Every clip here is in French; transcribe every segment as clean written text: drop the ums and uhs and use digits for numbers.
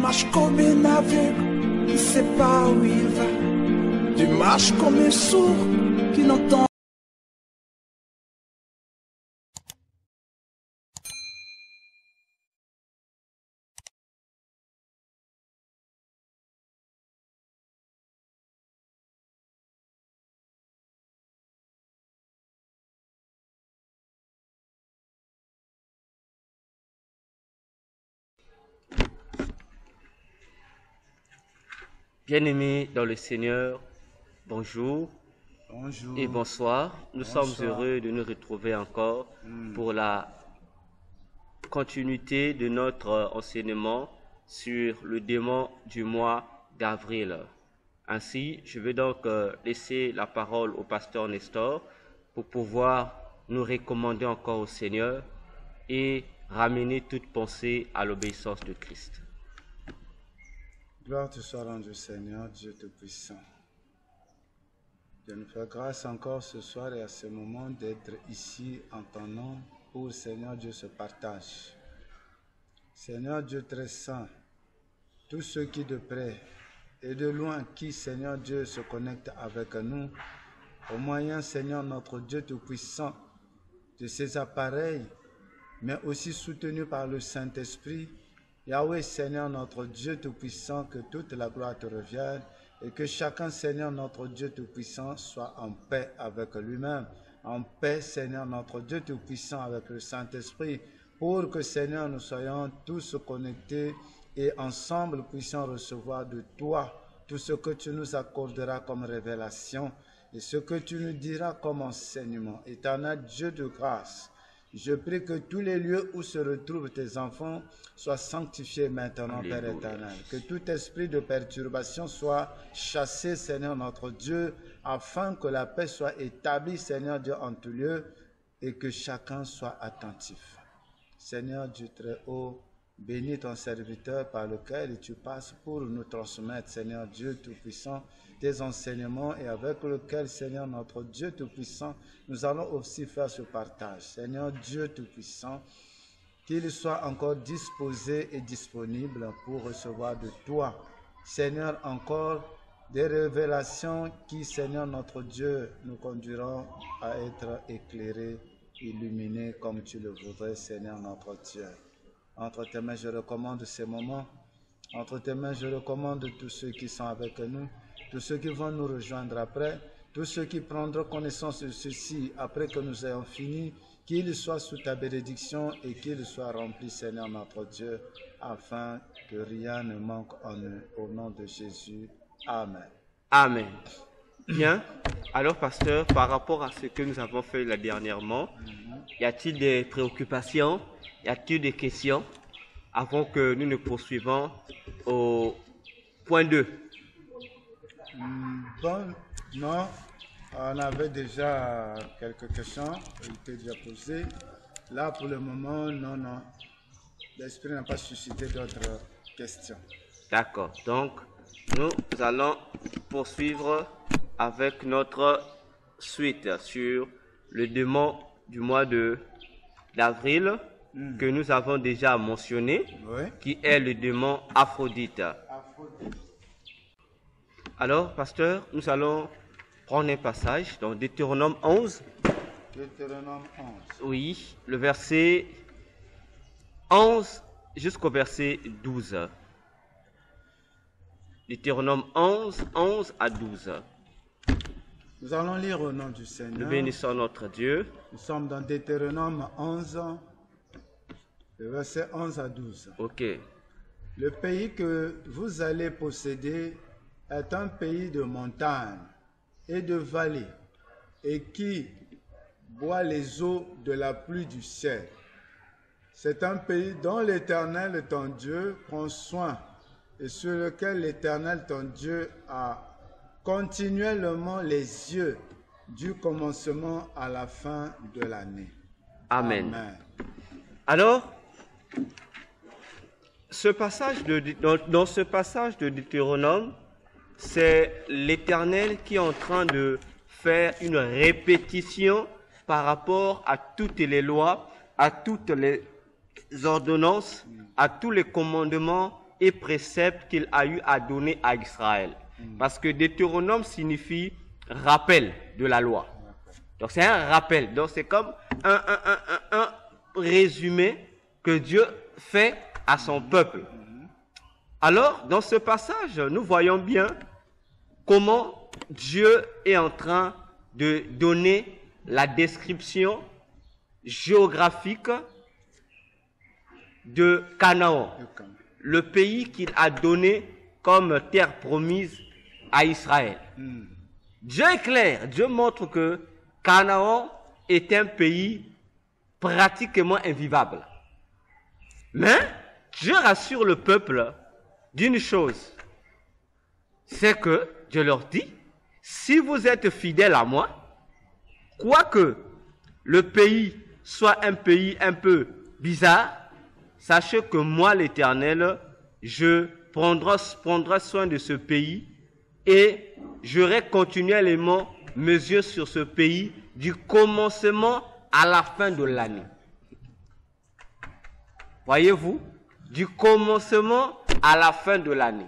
marche comme un aveugle qui ne sait pas où il va. Tu marches comme un sourd qui n'entend. Bien-aimés dans le Seigneur, bonjour, Bonjour et bonsoir. Nous sommes heureux de nous retrouver encore pour la continuité de notre enseignement sur le démon du mois d'avril. Ainsi, je vais donc laisser la parole au pasteur Nestor pour pouvoir nous recommander encore au Seigneur et ramener toute pensée à l'obéissance de Christ. Gloire te soit rendue, Seigneur, Dieu Tout-Puissant. De nous faire grâce encore ce soir et à ce moment d'être ici en ton nom pour, Seigneur Dieu, ce partage. Seigneur Dieu très saint, tous ceux qui de près et de loin qui, Seigneur Dieu, se connectent avec nous, au moyen, Seigneur notre Dieu Tout-Puissant, de ces appareils, mais aussi soutenus par le Saint-Esprit, Yahweh, Seigneur notre Dieu Tout-Puissant, que toute la gloire te revienne et que chacun, Seigneur notre Dieu Tout-Puissant, soit en paix avec lui-même, en paix, Seigneur notre Dieu Tout-Puissant, avec le Saint-Esprit, pour que, Seigneur, nous soyons tous connectés et ensemble puissions recevoir de toi tout ce que tu nous accorderas comme révélation et ce que tu nous diras comme enseignement. Éternel Dieu de grâce, je prie que tous les lieux où se retrouvent tes enfants soient sanctifiés maintenant, Alléluia. Père éternel. Que tout esprit de perturbation soit chassé, Seigneur notre Dieu, afin que la paix soit établie, Seigneur Dieu, en tout lieu, et que chacun soit attentif. Seigneur Dieu très haut, bénis ton serviteur par lequel tu passes pour nous transmettre, Seigneur Dieu Tout-Puissant, tes enseignements et avec lequel, Seigneur notre Dieu Tout-Puissant, nous allons aussi faire ce partage. Seigneur Dieu Tout-Puissant, qu'il soit encore disposé et disponible pour recevoir de toi, Seigneur, encore des révélations qui, Seigneur notre Dieu, nous conduiront à être éclairés, illuminés comme tu le voudrais, Seigneur notre Dieu. Entre tes mains, je recommande ces moments. Entre tes mains, je recommande tous ceux qui sont avec nous, tous ceux qui vont nous rejoindre après, tous ceux qui prendront connaissance de ceci après que nous ayons fini, qu'ils soient sous ta bénédiction et qu'ils soient remplis, Seigneur notre Dieu, afin que rien ne manque en eux. Au nom de Jésus. Amen. Amen. Bien. Alors, pasteur, par rapport à ce que nous avons fait là dernièrement, y a-t-il des préoccupations? Y a-t-il des questions avant que nous ne poursuivons au point 2? Bon, non, on avait déjà quelques questions qui étaient déjà posées. Là, pour le moment, non. L'Esprit n'a pas suscité d'autres questions. D'accord. Donc, nous allons poursuivre avec notre suite sur le démon du mois d'avril que nous avons déjà mentionné, Oui. qui est le démon Aphrodite. Alors, pasteur, nous allons prendre un passage dans Deutéronome 11. Deutéronome 11. Oui, le verset 11 jusqu'au verset 12. Deutéronome 11, 11 à 12. Nous allons lire au nom du Nous Seigneur. bénissons notre Dieu. Nous sommes dans Deutéronome 11, le verset 11 à 12. Ok. Le pays que vous allez posséder est un pays de montagnes et de vallées et qui boit les eaux de la pluie du ciel. C'est un pays dont l'Éternel, ton Dieu, prend soin et sur lequel l'Éternel, ton Dieu, a continuellement les yeux du commencement à la fin de l'année. Amen. Amen. Alors, dans ce passage de Deutéronome, c'est l'Éternel qui est en train de faire une répétition par rapport à toutes les lois, à toutes les ordonnances, à tous les commandements et préceptes qu'il a eu à donner à Israël. Parce que Deutéronome signifie rappel de la loi. Donc c'est un rappel. Donc c'est comme un résumé que Dieu fait à son peuple. Alors, dans ce passage, nous voyons bien comment Dieu est en train de donner la description géographique de Canaan, le pays qu'il a donné comme terre promise à Israël. Dieu est clair, Dieu montre que Canaan est un pays pratiquement invivable. Mais Dieu rassure le peuple d'une chose, c'est que Dieu leur dit, si vous êtes fidèles à moi, quoique le pays soit un pays un peu bizarre, sachez que moi, l'Éternel, je prendrai soin de ce pays et j'aurai continuellement mes yeux sur ce pays du commencement à la fin de l'année. Voyez-vous, du commencement à la fin de l'année.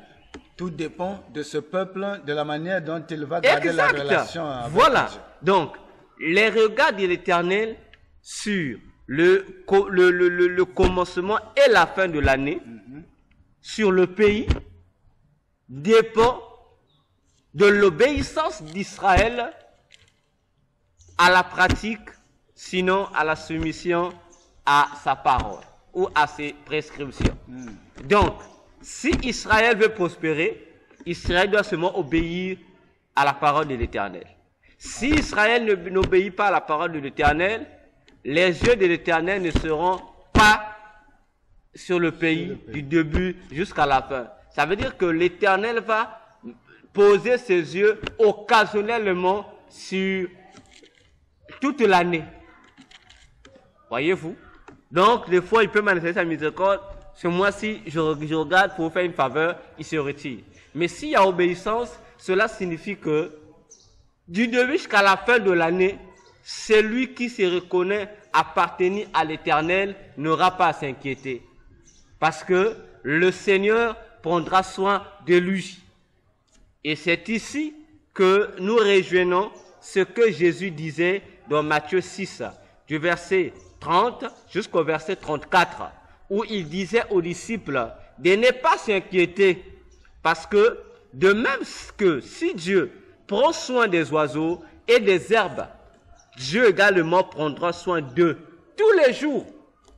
Tout dépend de ce peuple, de la manière dont il va garder la relation avec voilà. Dieu. Donc, les regards de l'Éternel sur le commencement et la fin de l'année, sur le pays, dépend de l'obéissance d'Israël à la pratique, sinon à la soumission à sa parole ou à ses prescriptions. Donc, si Israël veut prospérer, Israël doit seulement obéir à la parole de l'Éternel. Si Israël n'obéit pas à la parole de l'Éternel, les yeux de l'Éternel ne seront pas sur le pays du début jusqu'à la fin. Ça veut dire que l'Éternel va poser ses yeux occasionnellement sur toute l'année. Voyez-vous? Donc, des fois, il peut manifester sa miséricorde. Ce mois-ci, je regarde pour vous faire une faveur, il se retire. Mais s'il y a obéissance, cela signifie que du début jusqu'à la fin de l'année, celui qui se reconnaît appartenir à l'Éternel n'aura pas à s'inquiéter. Parce que le Seigneur prendra soin de lui. Et c'est ici que nous rejoignons ce que Jésus disait dans Matthieu 6, du verset 30 jusqu'au verset 34, où il disait aux disciples de ne pas s'inquiéter, parce que de même que si Dieu prend soin des oiseaux et des herbes, Dieu également prendra soin d'eux tous les jours.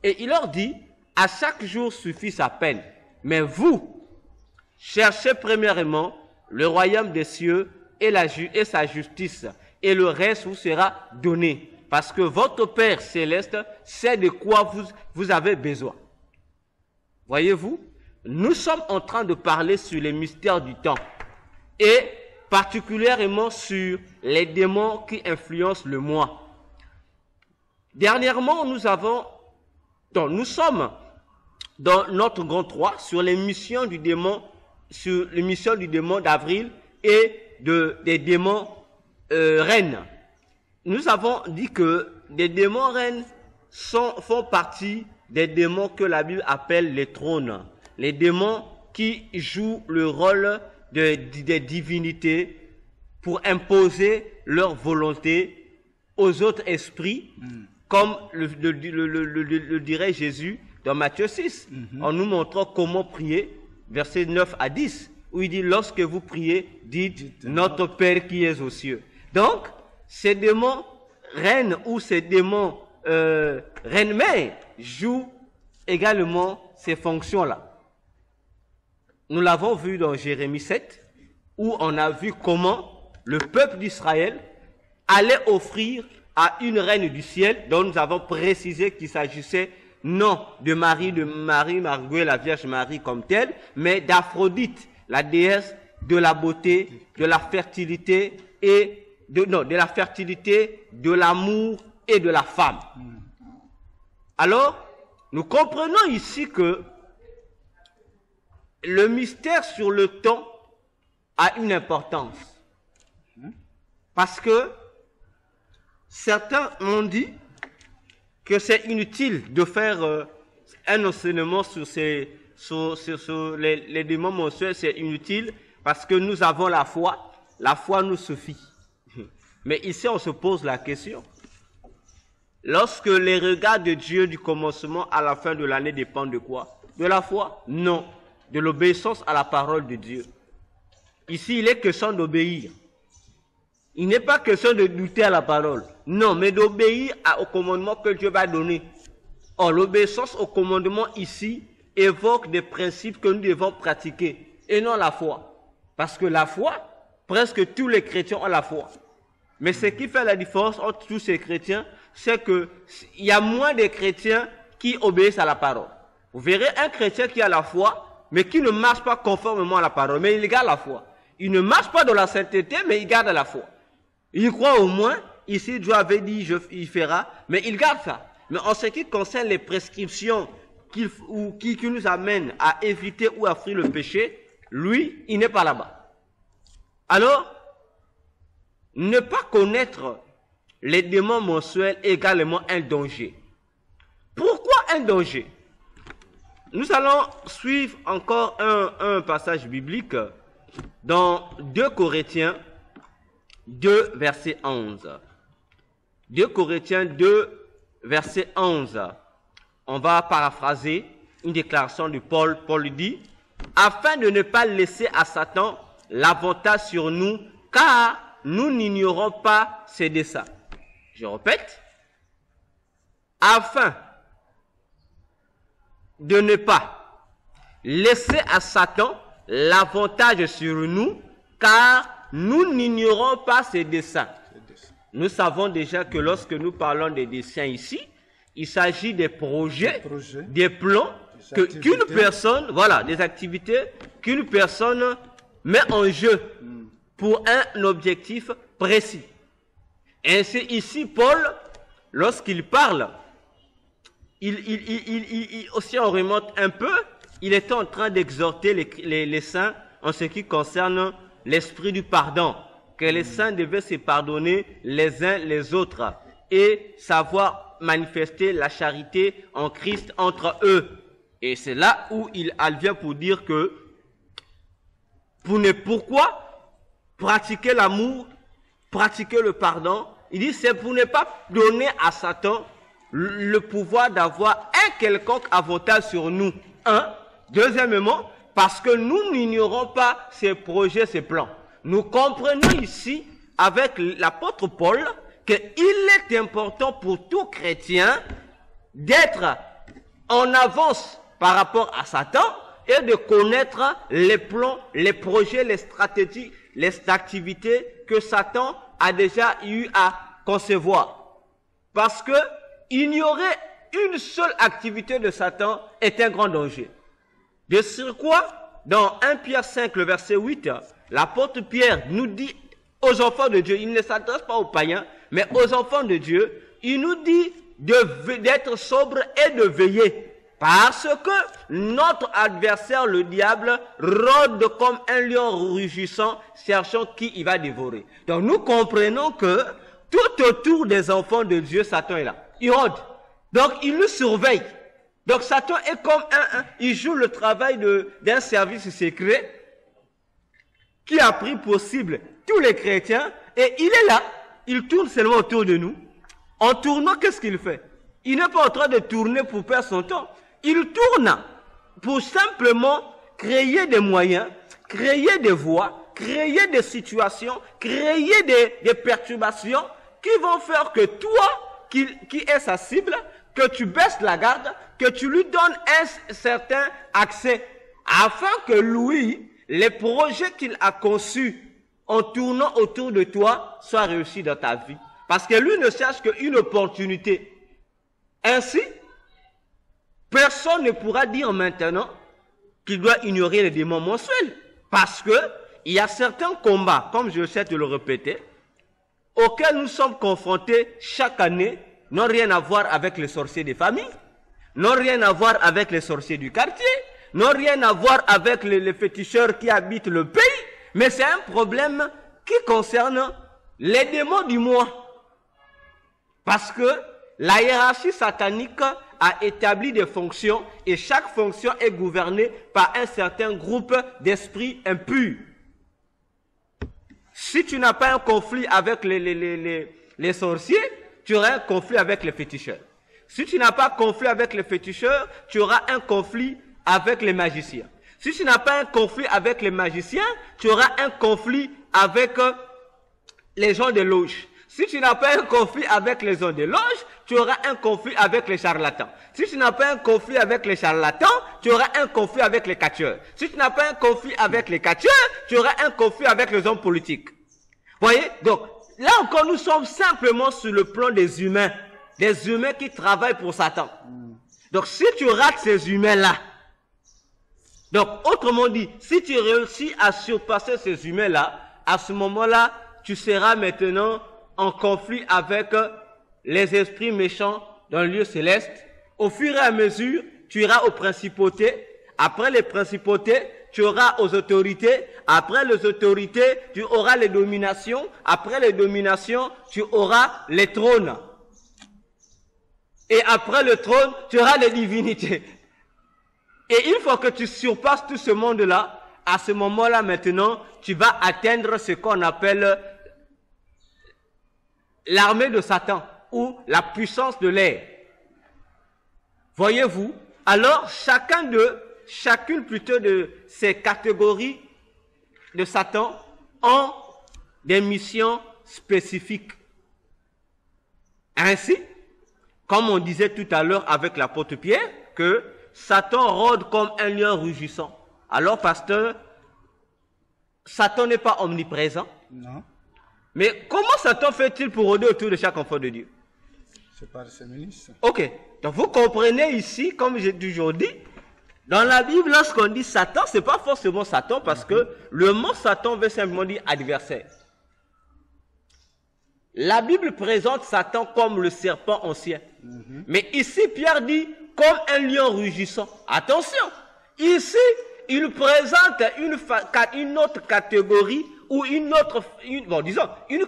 Et il leur dit, à chaque jour suffit sa peine. Mais vous, cherchez premièrement le royaume des cieux et sa justice, et le reste vous sera donné. Parce que votre Père céleste sait de quoi vous avez besoin. Voyez-vous, nous sommes en train de parler sur les mystères du temps. Et particulièrement sur les démons qui influencent le moi. Dernièrement, nous sommes dans notre grand 3 sur les missions du démon, d'Avril et des démons reines. Nous avons dit que des démons reines font partie des démons que la Bible appelle les trônes. Les démons qui jouent le rôle des divinités pour imposer leur volonté aux autres esprits, comme le dirait Jésus dans Matthieu 6, en nous montrant comment prier, versets 9 à 10, où il dit, lorsque vous priez, dites, notre Père qui est aux cieux. Donc, ces démons reines ou ces démons reines-mères jouent également ces fonctions-là. Nous l'avons vu dans Jérémie 7, où on a vu comment le peuple d'Israël allait offrir à une reine du ciel, dont nous avons précisé qu'il s'agissait non de Marie, Marguerite, la Vierge Marie comme telle, mais d'Aphrodite, la déesse de la beauté, de la fertilité de l'amour et de la femme. Alors, nous comprenons ici que le mystère sur le temps a une importance. Parce que certains m'ont dit que c'est inutile de faire un enseignement sur sur les démons mensuels, c'est inutile parce que nous avons la foi. La foi nous suffit. Mais ici, on se pose la question. Lorsque les regards de Dieu du commencement à la fin de l'année dépendent de quoi? De la foi? Non. De l'obéissance à la parole de Dieu. Ici, il est question d'obéir. Il n'est pas question de douter à la parole. Non, mais d'obéir au commandement que Dieu va donner. Or, l'obéissance au commandement ici évoque des principes que nous devons pratiquer et non la foi. Parce que la foi, presque tous les chrétiens ont la foi. Mais ce qui fait la différence entre tous ces chrétiens, c'est qu'il y a moins de chrétiens qui obéissent à la parole. Vous verrez un chrétien qui a la foi, mais qui ne marche pas conformément à la parole, mais il garde la foi. Il ne marche pas dans la sainteté, mais il garde la foi. Il croit au moins, ici Dieu avait dit, il fera, mais il garde ça. Mais en ce qui concerne les prescriptions qui nous amènent à éviter ou à fuir le péché, lui, il n'est pas là-bas. Alors, ne pas connaître les démons mensuels est également un danger. Pourquoi un danger? Nous allons suivre encore un passage biblique dans 2 Corinthiens 2, verset 11. 2 Corinthiens 2, verset 11. On va paraphraser une déclaration de Paul. Paul dit, afin de ne pas laisser à Satan l'avantage sur nous, car nous n'ignorons pas ses desseins. Je répète, afin de ne pas laisser à Satan l'avantage sur nous, car nous n'ignorons pas ses desseins. Nous savons déjà que lorsque nous parlons des desseins ici, il s'agit des projets, des plans qu'une personne, voilà, des activités qu'une personne met en jeu pour un objectif précis. Ainsi ici, Paul, lorsqu'il parle, aussi on remonte un peu, il était en train d'exhorter les saints en ce qui concerne l'esprit du pardon, que les saints devaient se pardonner les uns les autres et savoir manifester la charité en Christ entre eux. Et c'est là où il vient pour dire que pourquoi pratiquer l'amour, pratiquer le pardon? Il dit c'est pour ne pas donner à Satan le pouvoir d'avoir un quelconque avantage sur nous. Deuxièmement, parce que nous n'ignorons pas ses projets, ses plans. Nous comprenons ici, avec l'apôtre Paul, qu'il est important pour tout chrétien d'être en avance par rapport à Satan et de connaître les plans, les projets, les stratégies, les activités que Satan a déjà eu à concevoir. Parce que ignorer une seule activité de Satan est un grand danger. De surcroît, dans 1 Pierre 5, le verset 8, l'apôtre Pierre nous dit aux enfants de Dieu, il ne s'adresse pas aux païens, mais aux enfants de Dieu, il nous dit d'être sobre et de veiller. Parce que notre adversaire, le diable, rôde comme un lion rugissant, cherchant qui il va dévorer. Donc nous comprenons que tout autour des enfants de Dieu, Satan est là. Il rôde. Donc il nous surveille. Donc Satan est comme il joue le travail d'un service secret qui a pris pour cible tous les chrétiens et il est là. Il tourne seulement autour de nous. En tournant, qu'est-ce qu'il fait? Il n'est pas en train de tourner pour perdre son temps. Il tourne pour simplement créer des moyens, créer des voies, créer des situations, créer des perturbations qui vont faire que toi, qui est sa cible, que tu baisses la garde, que tu lui donnes un certain accès, afin que lui, les projets qu'il a conçus en tournant autour de toi soient réussis dans ta vie. Parce que lui ne cherche qu'une opportunité. Ainsi, personne ne pourra dire maintenant qu'il doit ignorer les démons mensuels. Parce que il y a certains combats, comme je sais de le répéter, auxquels nous sommes confrontés chaque année, n'ont rien à voir avec les sorciers des familles, n'ont rien à voir avec les sorciers du quartier, n'ont rien à voir avec les féticheurs qui habitent le pays, mais c'est un problème qui concerne les démons du moi. Parce que la hiérarchie satanique a établi des fonctions et chaque fonction est gouvernée par un certain groupe d'esprits impurs. Si tu n'as pas un conflit avec les sorciers, tu auras un conflit avec les féticheurs. Si tu n'as pas de conflit avec les féticheurs, tu auras un conflit avec les magiciens. Si tu n'as pas un conflit avec les magiciens, tu auras un conflit avec les gens de loge. Si tu n'as pas un conflit avec les gens de loge, tu auras un conflit avec les charlatans. Si tu n'as pas un conflit avec les charlatans, tu auras un conflit avec les catcheurs. Si tu n'as pas un conflit avec les catcheurs, tu auras un conflit avec les hommes politiques. Voyez? Donc, là encore, nous sommes simplement sur le plan des humains qui travaillent pour Satan. Donc, si tu rates ces humains-là, donc, autrement dit, si tu réussis à surpasser ces humains-là, à ce moment-là, tu seras maintenant en conflit avec les esprits méchants dans le lieu céleste. Au fur et à mesure, tu iras aux principautés. Après les principautés, tu auras aux autorités. Après les autorités, tu auras les dominations. Après les dominations, tu auras les trônes. Et après le trône, tu auras les divinités. Et une fois que tu surpasses tout ce monde-là, à ce moment-là maintenant, tu vas atteindre ce qu'on appelle l'armée de Satan ou la puissance de l'air. Voyez-vous? Alors, chacune plutôt de ces catégories de Satan ont des missions spécifiques. Ainsi, comme on disait tout à l'heure avec l'apôtre Pierre, que Satan rôde comme un lion rugissant. Alors, pasteur, Satan n'est pas omniprésent. Non. Mais comment Satan fait-il pour rôder autour de chaque enfant de Dieu? C'est par ses ministres. Ok. Donc, vous comprenez ici, comme j'ai toujours dit, dans la Bible, lorsqu'on dit Satan, ce n'est pas forcément Satan parce que le mot Satan veut simplement dire adversaire. La Bible présente Satan comme le serpent ancien. Mais ici, Pierre dit comme un lion rugissant. Attention, ici, il présente une autre catégorie ou une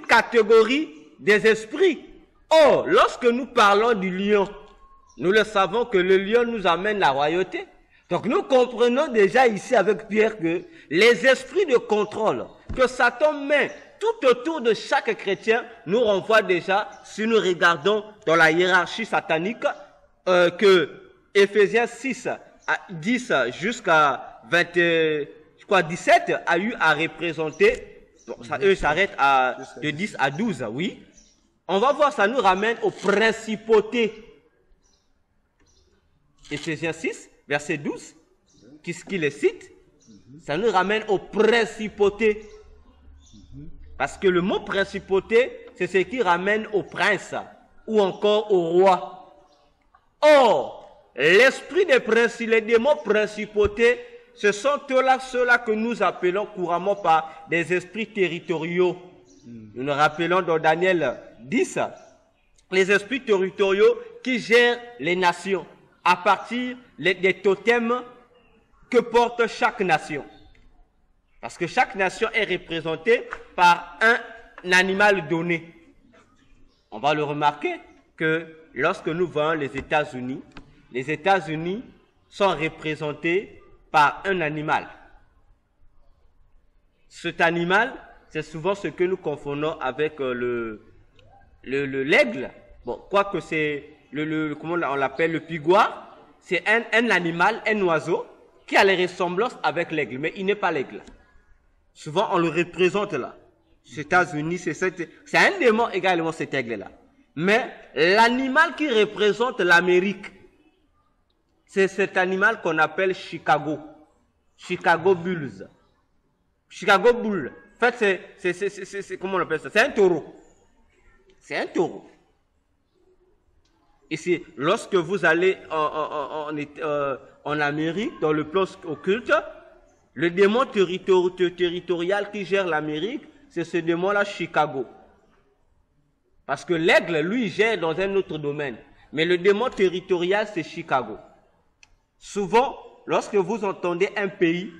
catégorie des esprits. Or, lorsque nous parlons du lion, nous le savons que le lion nous amène la royauté. Donc, nous comprenons déjà ici avec Pierre que les esprits de contrôle que Satan met tout autour de chaque chrétien nous renvoient déjà, si nous regardons dans la hiérarchie satanique, que Éphésiens 6, 10 jusqu'à 17 a eu à représenter, eux s'arrêtent de 10 à 12, oui. On va voir, ça nous ramène aux principautés. Éphésiens 6, verset 12, qui les cite, ça nous ramène aux principautés. Parce que le mot principauté, c'est ce qui ramène au prince ou encore au roi. Or, l'esprit les démons principautés, ce sont ceux-là que nous appelons couramment par des esprits territoriaux. Nous nous rappelons dans Daniel 10, les esprits territoriaux qui gèrent les nations à partir des totems que porte chaque nation. Parce que chaque nation est représentée par un animal donné. On va le remarquer que lorsque nous voyons les États-Unis sont représentés par un animal. Cet animal, c'est souvent ce que nous confondons avec l'aigle. Bon, quoique c'est comment on l'appelle, le pigouin, c'est un animal, un oiseau, qui a les ressemblances avec l'aigle, mais il n'est pas l'aigle. Souvent, on le représente là. Les États-Unis, c'est un démon également, cet aigle-là. Mais l'animal qui représente l'Amérique, c'est cet animal qu'on appelle Chicago. Chicago Bulls. Chicago Bull. En fait, c'est comment on appelle ça? C'est un taureau. C'est un taureau. Ici, lorsque vous allez en Amérique, dans le plan occulte, le démon territorial qui gère l'Amérique, c'est ce démon-là, Chicago. Parce que l'aigle, lui, gère dans un autre domaine. Mais le démon territorial, c'est Chicago. Souvent, lorsque vous entendez un pays,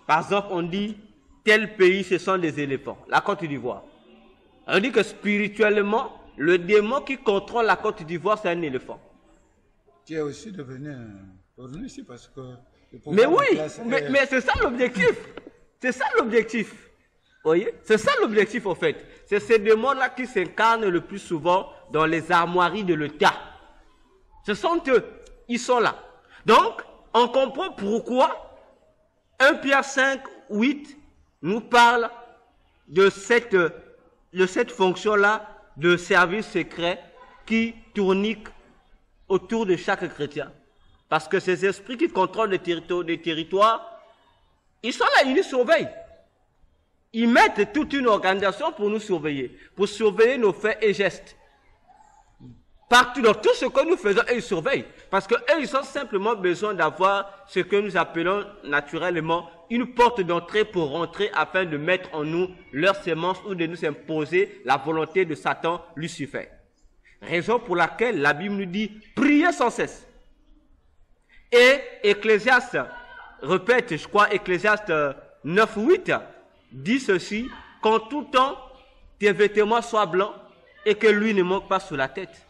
par exemple, on dit, tel pays, ce sont des éléphants. La Côte d'Ivoire. On dit que spirituellement, le démon qui contrôle la Côte d'Ivoire, c'est un éléphant. Qui est aussi devenu pour nous ici parce que... Mais oui, mais c'est ça l'objectif. C'est ça l'objectif. Vous voyez? C'est ça l'objectif en fait. C'est ces démons-là qui s'incarnent le plus souvent dans les armoiries de l'État. Ce sont eux. Ils sont là. Donc, on comprend pourquoi 1 Pierre 5, 8 nous parle de cette fonction-là de service secret qui tournique autour de chaque chrétien. Parce que ces esprits qui contrôlent les territoires, ils sont là, ils nous surveillent. Ils mettent toute une organisation pour nous surveiller, pour surveiller nos faits et gestes. Partout, dans tout ce que nous faisons, ils surveillent. Parce qu'eux, ils ont simplement besoin d'avoir ce que nous appelons naturellement une porte d'entrée pour rentrer afin de mettre en nous leur sémence ou de nous imposer la volonté de Satan, Lucifer. Raison pour laquelle la Bible nous dit « priez sans cesse ». Et Ecclésiaste, répète, je crois, Ecclésiaste 9, 8, dit ceci, qu'en tout temps, tes vêtements soient blancs et que l'huile ne manque pas sur la tête.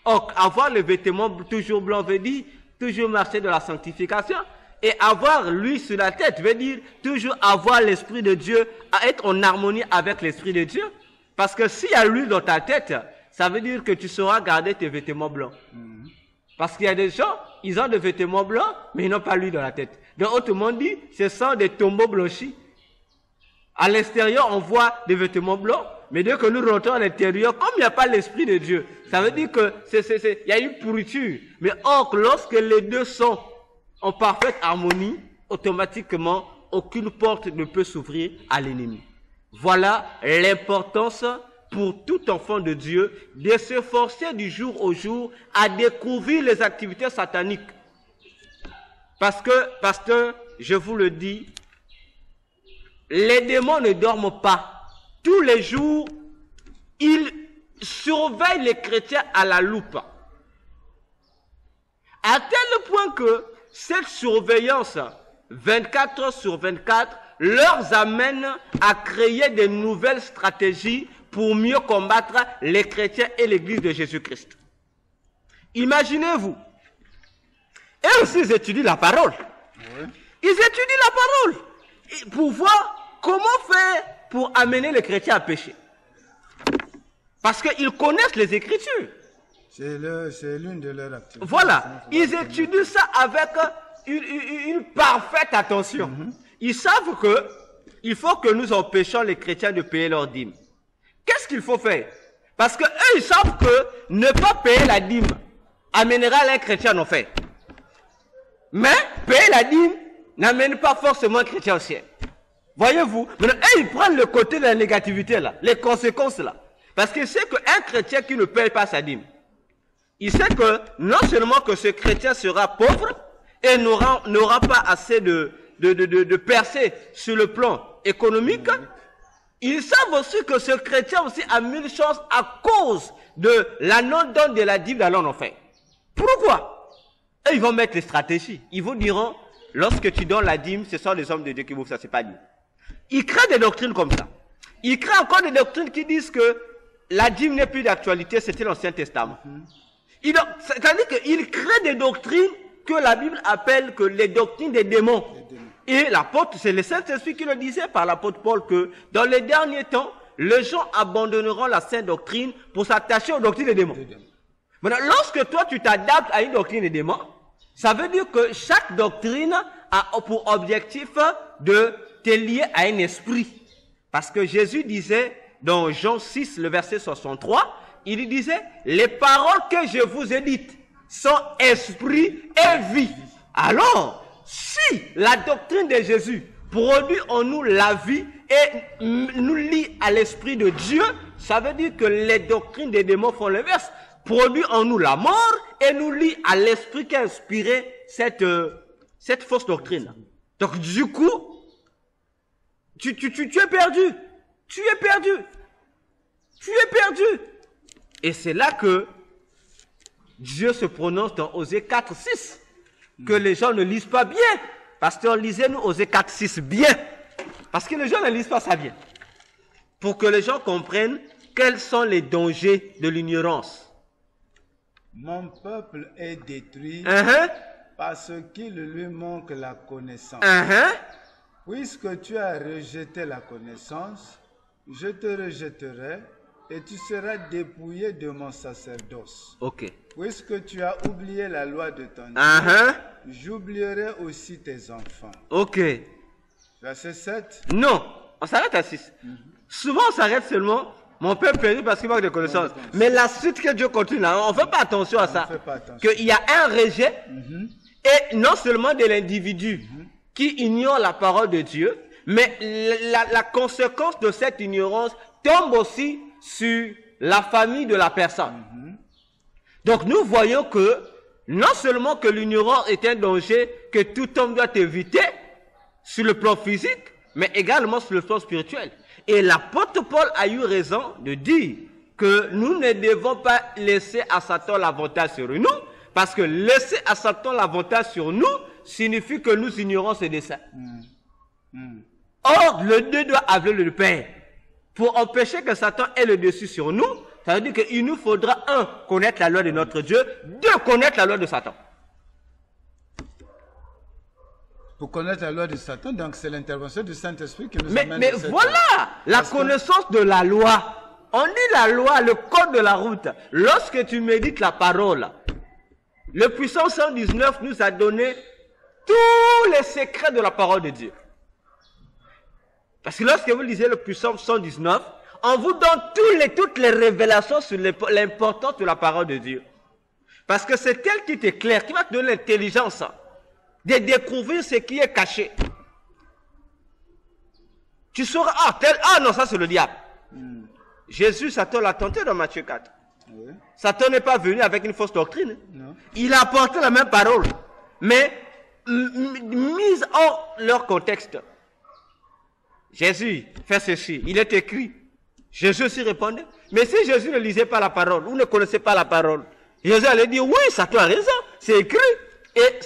Or, avoir les vêtements toujours blancs veut dire toujours marcher dans la sanctification. Et avoir l'huile sur la tête veut dire toujours avoir l'Esprit de Dieu, à être en harmonie avec l'Esprit de Dieu. Parce que s'il y a l'huile dans ta tête, ça veut dire que tu sauras garder tes vêtements blancs. Parce qu'il y a des gens, ils ont des vêtements blancs, mais ils n'ont pas l'huile dans la tête. Donc, autrement dit, ce sont des tombeaux blanchis. À l'extérieur, on voit des vêtements blancs, mais dès que nous rentrons à l'intérieur, comme il n'y a pas l'Esprit de Dieu, ça veut dire que il y a une pourriture. Mais or, lorsque les deux sont en parfaite harmonie, automatiquement, aucune porte ne peut s'ouvrir à l'ennemi. Voilà l'importance pour tout enfant de Dieu de s'efforcer du jour au jour à découvrir les activités sataniques. Parce que, pasteur, je vous le dis, les démons ne dorment pas. Tous les jours, ils surveillent les chrétiens à la loupe. À tel point que cette surveillance 24 heures sur 24 leur amène à créer de nouvelles stratégies pour mieux combattre les chrétiens et l'Église de Jésus-Christ. Imaginez-vous, eux aussi ils étudient la parole. Oui. Ils étudient la parole pour voir comment faire pour amener les chrétiens à pécher. Parce qu'ils connaissent les Écritures. C'est l'une de leurs activités. Voilà, ils étudient ça avec une parfaite attention. Ils savent que il faut que nous empêchions les chrétiens de payer leur dîme. Qu'est-ce qu'il faut faire? Parce que eux, ils savent que ne pas payer la dîme amènera les chrétiens en enfer. Mais payer la dîme n'amène pas forcément un chrétien au ciel. Voyez-vous? Maintenant, eux, ils prennent le côté de la négativité là, les conséquences là. Parce qu'ils savent qu'un chrétien qui ne paye pas sa dîme, il sait que non seulement que ce chrétien sera pauvre et n'aura pas assez de percée sur le plan économique, ils savent aussi que ce chrétien aussi a 1000 chances à cause de la non-donne de la dîme d'aller en enfer. Pourquoi? Et ils vont mettre les stratégies. Ils vous diront, lorsque tu donnes la dîme, ce sont les hommes de Dieu qui vous ça, c'est pas nous. Ils créent des doctrines comme ça. Ils créent encore des doctrines qui disent que la dîme n'est plus d'actualité, c'était l'Ancien Testament. C'est-à-dire qu'ils créent des doctrines que la Bible appelle que les doctrines des démons. Et l'apôtre, c'est le Saint-Esprit qui le disait par l'apôtre Paul que dans les derniers temps, les gens abandonneront la sainte doctrine pour s'attacher aux doctrines des démons. Maintenant, lorsque toi tu t'adaptes à une doctrine des démons, ça veut dire que chaque doctrine a pour objectif de te lier à un esprit. Parce que Jésus disait dans Jean 6, le verset 63, il disait, les paroles que je vous ai dites sont esprit et vie. Alors, si la doctrine de Jésus produit en nous la vie et nous lie à l'esprit de Dieu, ça veut dire que les doctrines des démons font l'inverse. Produit en nous la mort et nous lie à l'esprit qui a inspiré cette fausse doctrine. Donc du coup, tu es perdu. Tu es perdu. Tu es perdu. Et c'est là que Dieu se prononce dans Osée 4, 6. Que les gens ne lisent pas bien. Pasteur, lisez-nous Osée 4, 6 bien. Parce que les gens ne lisent pas ça bien. Pour que les gens comprennent quels sont les dangers de l'ignorance. Mon peuple est détruit parce qu'il lui manque la connaissance. Puisque tu as rejeté la connaissance, je te rejetterai et tu seras dépouillé de mon sacerdoce. Ok. Puisque tu as oublié la loi de ton Dieu, j'oublierai aussi tes enfants. Ok. Verset 7. Non, on s'arrête à 6. Souvent, on s'arrête seulement. Mon peuple perdu parce qu'il manque de connaissances. Mais la suite que Dieu continue, là, on ne fait pas attention à ça. Qu'il y a un rejet, et non seulement de l'individu qui ignore la parole de Dieu, mais la conséquence de cette ignorance tombe aussi sur la famille de la personne. Donc nous voyons que non seulement que l'ignorance est un danger que tout homme doit éviter sur le plan physique, mais également sur le plan spirituel. Et l'apôtre Paul a eu raison de dire que nous ne devons pas laisser à Satan l'avantage sur nous, parce que laisser à Satan l'avantage sur nous signifie que nous ignorons ses desseins. Or, le Dieu doit avoir le Père. Pour empêcher que Satan ait le dessus sur nous, ça veut dire qu'il nous faudra, un, connaître la loi de notre Dieu, deux, connaître la loi de Satan. Pour connaître la loi de Satan, donc c'est l'intervention du Saint-Esprit qui nous amène. Mais voilà, la connaissance de la loi. On dit la loi, le code de la route. Lorsque tu médites la parole, le puissant 119 nous a donné tous les secrets de la parole de Dieu. Parce que lorsque vous lisez le puissant 119, on vous donne toutes les révélations sur l'importance de la parole de Dieu. Parce que c'est elle qui t'éclaire, qui va te donner l'intelligence de découvrir ce qui est caché. Tu sauras, non, ça c'est le diable. Jésus, Satan l'a tenté dans Matthieu 4. Satan n'est pas venu avec une fausse doctrine. Non. Il a apporté la même parole, mais mise hors leur contexte. Jésus fait ceci, il est écrit. Jésus aussi répondait. Mais si Jésus ne lisait pas la parole, ou ne connaissait pas la parole, Jésus allait dire, oui, Satan a raison, c'est écrit. Et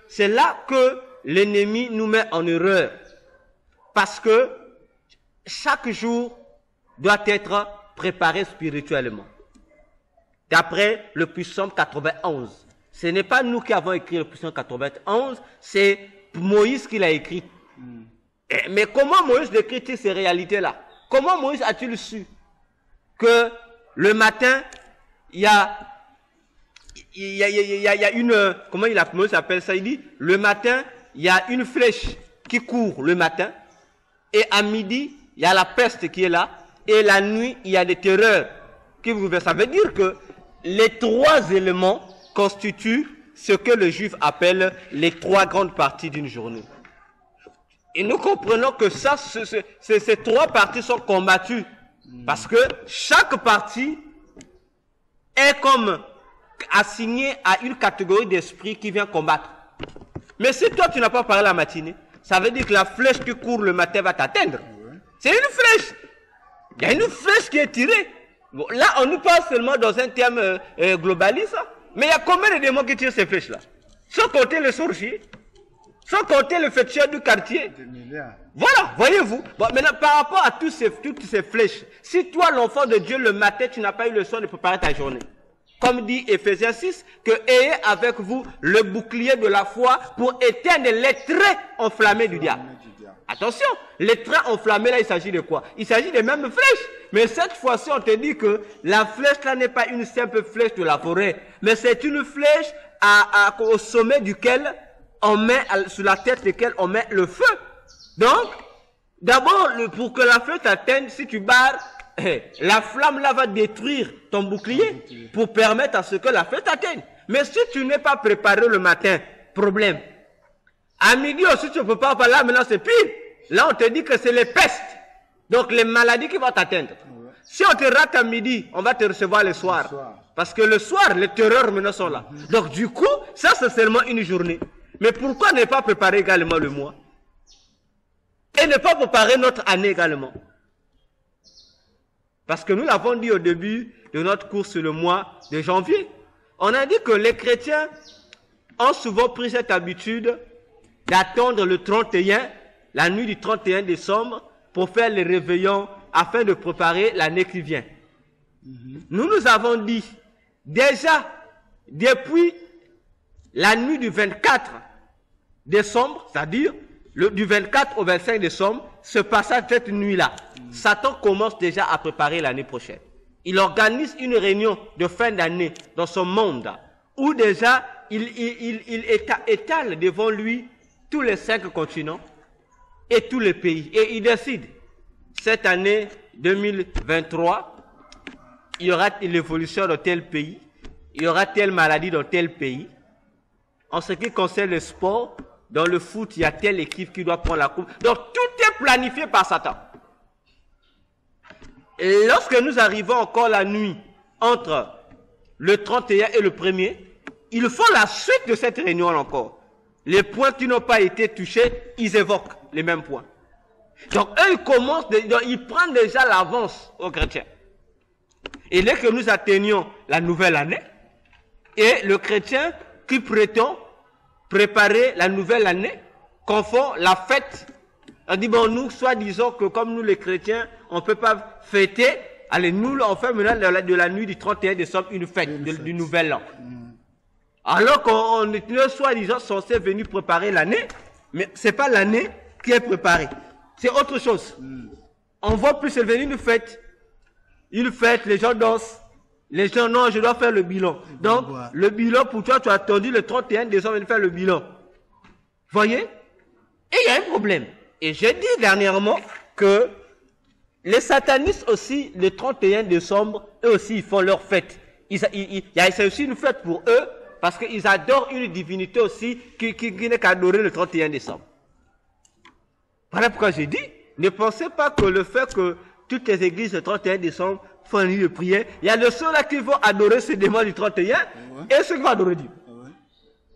c'est là que l'ennemi nous met en erreur. Parce que chaque jour doit être préparé spirituellement. D'après le psaume 91. Ce n'est pas nous qui avons écrit le psaume 91, c'est Moïse qui l'a écrit. Mais comment Moïse décrit ces réalités-là? Comment Moïse a-t-il su que le matin, il y a une... Comment Moïse appelle ça? Il dit, le matin, il y a une flèche qui court le matin, et à midi, il y a la peste qui est là, et la nuit, il y a des terreurs qui vous veulent. Ça veut dire que les trois éléments constituent ce que le juif appelle les trois grandes parties d'une journée. Et nous comprenons que ça, ces trois parties sont combattues. Parce que chaque partie est comme assignée à une catégorie d'esprit qui vient combattre. Mais si toi, tu n'as pas parlé la matinée, ça veut dire que la flèche qui court le matin va t'atteindre. C'est une flèche. Il y a une flèche qui est tirée. Bon, là, on nous parle seulement dans un terme globaliste. Mais il y a combien de démons qui tirent ces flèches-là? Sans compter le sorcier. Sans compter le féticheur du quartier. Voilà, voyez-vous. Bon, maintenant, par rapport à toutes ces flèches, si toi, l'enfant de Dieu, le matin, tu n'as pas eu le soin de préparer ta journée. Comme dit Ephésiens 6, que ayez avec vous le bouclier de la foi pour éteindre les traits enflammés du diable. Attention, les traits enflammés là, il s'agit de quoi? Il s'agit des mêmes flèches. Mais cette fois-ci, on te dit que la flèche là n'est pas une simple flèche de la forêt, mais c'est une flèche au sommet duquel on met, sur la tête duquel on met le feu. Donc, d'abord, pour que la flèche t'atteigne, si tu barres, la flamme là va détruire ton bouclier pour permettre à ce que la flèche t'atteigne. Mais si tu n'es pas préparé le matin, problème. À midi aussi, tu ne peux pas parler, là maintenant c'est pire. Là, on te dit que c'est les pestes. Donc, les maladies qui vont t'atteindre. Si on te rate à midi, on va te recevoir le soir. Parce que le soir, les terreurs maintenant sont là. Donc, du coup, ça, c'est seulement une journée. Mais pourquoi ne pas préparer également le mois? Et ne pas préparer notre année également? Parce que nous l'avons dit au début de notre cours sur le mois de janvier. On a dit que les chrétiens ont souvent pris cette habitude d'attendre le 31, la nuit du 31 décembre, pour faire les réveillons afin de préparer l'année qui vient. Nous avons dit, déjà, depuis la nuit du 24 décembre, c'est-à-dire du 24 au 25 décembre, se passage cette nuit-là, Satan commence déjà à préparer l'année prochaine. Il organise une réunion de fin d'année dans son monde, où déjà il étale devant lui tous les 5 continents et tous les pays. Et il décide, cette année 2023, il y aura l'évolution dans tel pays, il y aura telle maladie dans tel pays. En ce qui concerne le sport, dans le foot, il y a telle équipe qui doit prendre la coupe. Donc tout est planifié par Satan. Et lorsque nous arrivons encore la nuit entre le 31 et le 1er, ils font la suite de cette réunion encore. Les points qui n'ont pas été touchés, ils évoquent les mêmes points. Donc eux, ils prennent déjà l'avance aux chrétiens. Et dès que nous atteignons la nouvelle année, et le chrétien qui prétend préparer la nouvelle année, confond la fête. On dit, bon, nous, soi-disant que comme nous les chrétiens, on ne peut pas fêter, allez, nous, on fait maintenant de la nuit du 31 décembre une fête du nouvel an. Alors qu'on est soi-disant censé venir préparer l'année, mais ce n'est pas l'année qui est préparée. C'est autre chose. On voit plus c'est venir une fête, les gens dansent. Les gens, non, je dois faire le bilan. Donc, le bilan, pour toi, tu as attendu le 31 décembre de faire le bilan. Voyez? Et il y a un problème. Et j'ai dit dernièrement que les satanistes aussi, le 31 décembre, eux aussi, ils font leur fête. C'est aussi une fête pour eux, parce qu'ils adorent une divinité aussi qui n'est qu'adorée le 31 décembre. Voilà pourquoi j'ai dit, ne pensez pas que le fait que toutes les églises le 31 décembre font une nuit de prière, il y a de ceux-là qui vont adorer ce démon du 31 et ceux qui vont adorer Dieu.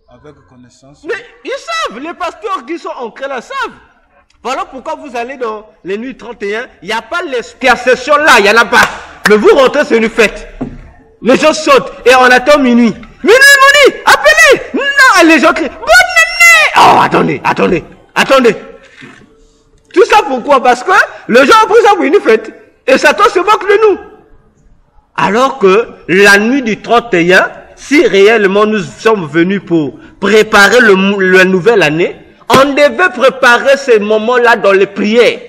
Avec connaissance. Mais ils savent, les pasteurs qui sont ancrés là savent. Voilà pourquoi vous allez dans les nuits 31, il n'y a pas l'intercession là, il n'y en a pas. Mais vous rentrez sur une fête. Les gens sautent et on attend minuit. Minuit, appelez! Non, les gens crient, bonne année! Oh, attendez. Tout ça pourquoi? Parce que les gens ont pris ça pour une fête. Et Satan se moque de nous. Alors que la nuit du 31, si réellement nous sommes venus pour préparer la nouvelle année, on devait préparer ces moments-là dans les prières.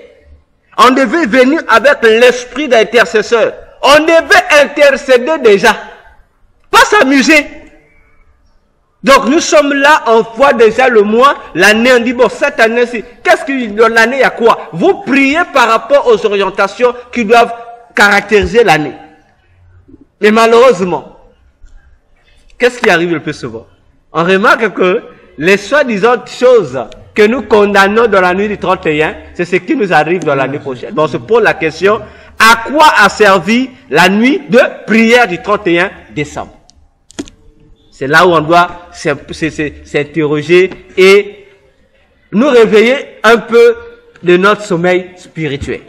On devait venir avec l'esprit d'intercesseur. On devait intercéder déjà. Pas s'amuser. Donc nous sommes là, on voit déjà le mois, l'année, on dit bon, cette année-ci, qu'est-ce que dans l'année, il y a quoi? Vous priez par rapport aux orientations qui doivent caractériser l'année. Mais malheureusement, qu'est-ce qui arrive le plus souvent? On remarque que les soi-disant choses que nous condamnons dans la nuit du 31, c'est ce qui nous arrive dans l'année prochaine. Donc on se pose la question, à quoi a servi la nuit de prière du 31 décembre? C'est là où on doit s'interroger et nous réveiller un peu de notre sommeil spirituel.